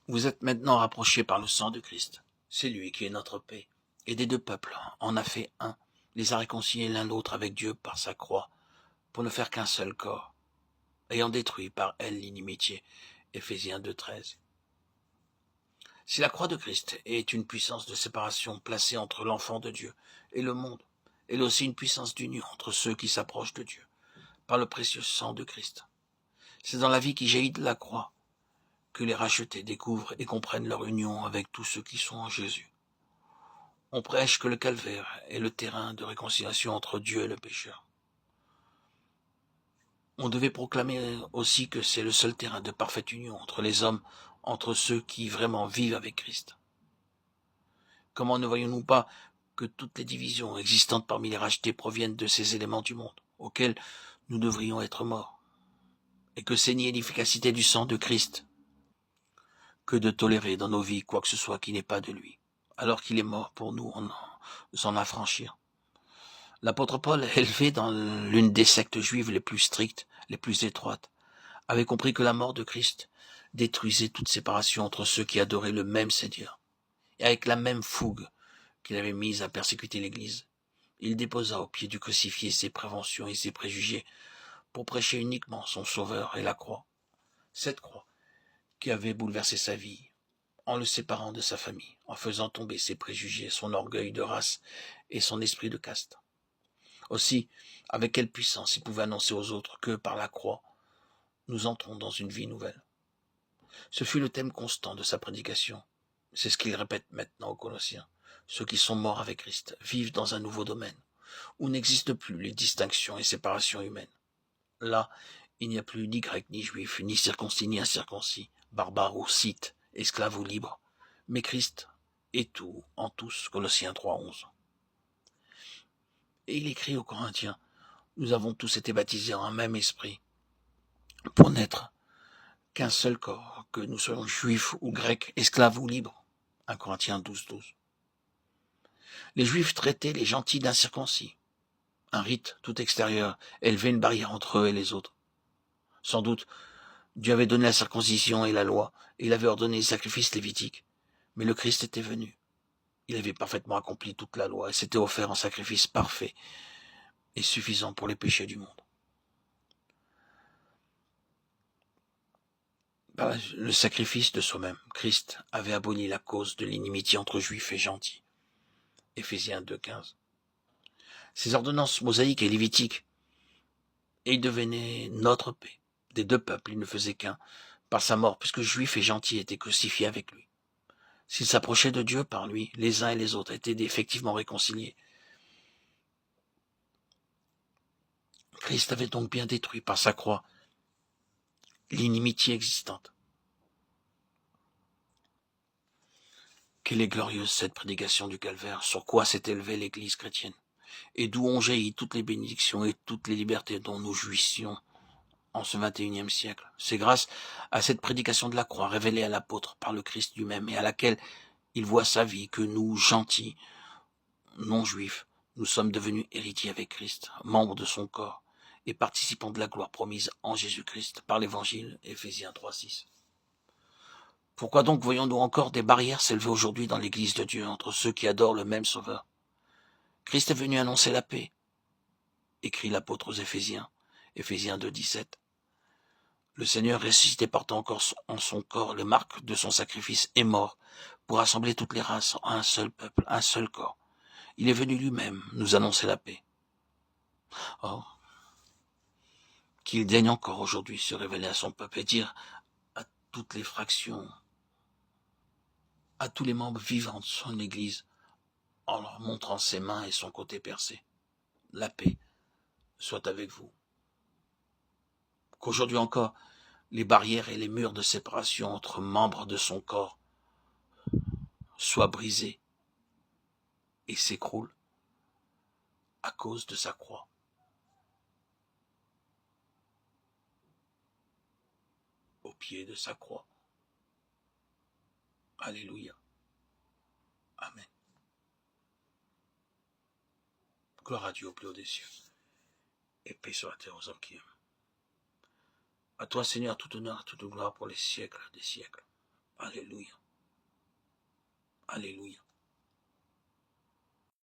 Vous êtes maintenant rapprochés par le sang de Christ. C'est lui qui est notre paix. Et des deux peuples en a fait un, les a réconciliés l'un l'autre avec Dieu par sa croix, pour ne faire qu'un seul corps, ayant détruit par elle l'inimitié. Éphésiens 2,13. Si la croix de Christ est une puissance de séparation placée entre l'enfant de Dieu et le monde, elle est aussi une puissance d'union entre ceux qui s'approchent de Dieu, par le précieux sang de Christ. C'est dans la vie qui jaillit de la croix que les rachetés découvrent et comprennent leur union avec tous ceux qui sont en Jésus. On prêche que le calvaire est le terrain de réconciliation entre Dieu et le pécheur. On devait proclamer aussi que c'est le seul terrain de parfaite union entre les hommes, entre ceux qui vraiment vivent avec Christ. Comment ne voyons-nous pas que toutes les divisions existantes parmi les rachetés proviennent de ces éléments du monde, auxquels nous devrions être morts, et que c'est nier l'efficacité du sang de Christ que de tolérer dans nos vies quoi que ce soit qui n'est pas de lui, alors qu'il est mort pour nous s'en affranchir. L'apôtre Paul, élevé dans l'une des sectes juives les plus strictes, les plus étroites, avait compris que la mort de Christ détruisait toute séparation entre ceux qui adoraient le même Seigneur. Et avec la même fougue qu'il avait mise à persécuter l'Église, il déposa au pied du crucifié ses préventions et ses préjugés pour prêcher uniquement son Sauveur et la croix. Cette croix qui avait bouleversé sa vie, en le séparant de sa famille, en faisant tomber ses préjugés, son orgueil de race et son esprit de caste. Aussi, avec quelle puissance il pouvait annoncer aux autres que, par la croix, nous entrons dans une vie nouvelle. Ce fut le thème constant de sa prédication. C'est ce qu'il répète maintenant aux Colossiens. Ceux qui sont morts avec Christ vivent dans un nouveau domaine, où n'existent plus les distinctions et séparations humaines. Là, il n'y a plus ni grec ni juif, ni circoncis ni incirconcis, barbare ou scythe, esclave ou libre, mais Christ est tout en tous. Colossiens 3,11. Et il écrit aux Corinthiens, nous avons tous été baptisés en un même esprit, pour n'être qu'un seul corps, que nous soyons juifs ou grecs, esclaves ou libres. 1 Corinthiens 12,12. Les juifs traitaient les gentils d'incirconcis. Un rite tout extérieur élevait une barrière entre eux et les autres. Sans doute, Dieu avait donné la circoncision et la loi, et il avait ordonné les sacrifices lévitiques. Mais le Christ était venu. Il avait parfaitement accompli toute la loi et s'était offert en sacrifice parfait et suffisant pour les péchés du monde. Par le sacrifice de soi-même, Christ avait aboli la cause de l'inimitié entre juifs et gentils. Éphésiens 2,15. Ces ordonnances mosaïques et lévitiques, et il devenait notre paix. Des deux peuples, il ne faisait qu'un, par sa mort, puisque juifs et gentils étaient crucifiés avec lui. S'ils s'approchaient de Dieu par lui, les uns et les autres étaient effectivement réconciliés. Christ avait donc bien détruit par sa croix l'inimitié existante. Quelle est glorieuse cette prédication du calvaire, sur quoi s'est élevée l'Église chrétienne, et d'où ont jailli toutes les bénédictions et toutes les libertés dont nous jouissions en ce XXIe siècle. C'est grâce à cette prédication de la croix révélée à l'apôtre par le Christ lui-même et à laquelle il voit sa vie que nous, gentils, non-juifs, nous sommes devenus héritiers avec Christ, membres de son corps et participants de la gloire promise en Jésus-Christ par l'Évangile, Éphésiens 3,6. Pourquoi donc voyons-nous encore des barrières s'élever aujourd'hui dans l'Église de Dieu entre ceux qui adorent le même Sauveur? Christ est venu annoncer la paix, écrit l'apôtre aux Éphésiens, Éphésiens 2,17. Le Seigneur ressuscité portant encore en son corps les marques de son sacrifice est mort pour rassembler toutes les races en un seul peuple, un seul corps. Il est venu lui-même nous annoncer la paix. Or, qu'il daigne encore aujourd'hui se révéler à son peuple et dire à toutes les fractions, à tous les membres vivants de son Église, en leur montrant ses mains et son côté percé, la paix soit avec vous. Qu'aujourd'hui encore, les barrières et les murs de séparation entre membres de son corps soient brisés et s'écroulent à cause de sa croix. Au pied de sa croix. Alléluia. Amen. Gloire à Dieu au plus haut des cieux. Et paix sur la terre aux hommes qui aiment. À toi, Seigneur, tout honneur, toute gloire pour les siècles des siècles. Alléluia. Alléluia.